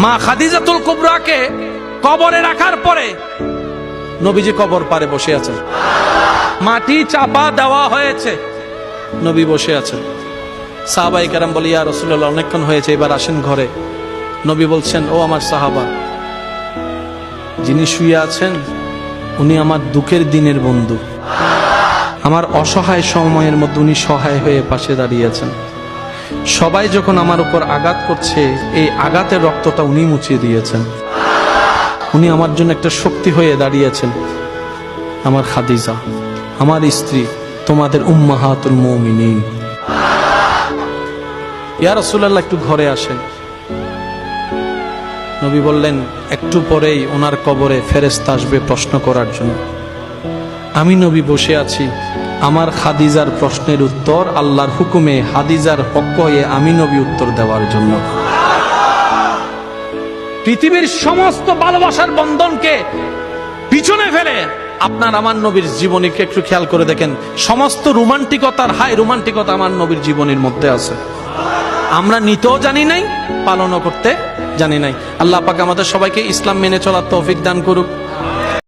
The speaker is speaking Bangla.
মা খাদিজাতুল কুবরাকে কবরে রাখার পরে নবীজি কবর পারে বসে আছেন, মাটি চাপা দেওয়া হয়েছে, নবী বসে আছেন। সাহাবায়ে কেরাম বলে, ইয়া রাসূলুল্লাহ, অনেকক্ষণ হয়েছে, এবার আসেন ঘরে। নবী বলছেন, ও আমার সাহাবা, যিনি শুয়ে আছেন উনি আমার দুঃখের দিনের বন্ধু, আমার অসহায় সময়ের মধ্যে উনি সহায় হয়ে পাশে দাঁড়িয়েছেন। সবাই যখন আমার উপর আঘাত করছে, এই আঘাতের রক্তটা উনি মুছিয়ে দিয়েছেন। উনি আমার জন্য একটা শক্তি হয়ে দাঁড়িয়েছেন। আমার খাদিজা, আমার স্ত্রী, তোমাদের উম্মাহাতুল মুমিনিন। ইয়া রাসূলুল্লাহ, একটু ঘরে আসেন। নবী বললেন, একটু পরেই ওনার কবরে ফেরেশতা আসবে প্রশ্ন করার জন্য। আমি নবী বসে আছি, আমার খাদিজার প্রশ্নের উত্তর আল্লাহর হুকুমে খাদিজার পক্ষ হয়ে আমি নবী উত্তর দেওয়ার জন্য। পৃথিবীর সমস্ত ভালোবাসার বন্ধনকে পিছনে ফেলে আপনার আমার নবীর জীবনীকে একটু খেয়াল করে দেখেন, সমস্ত রোমান্টিকতার হাই রোমান্টিকতা আমার নবীর জীবনের মধ্যে আছে। আমরা নিতেও জানি নাই, পালনও করতে জানি নাই। আল্লাহ পাক আমাদের সবাইকে ইসলাম মেনে চলার তৌফিক দান করুক।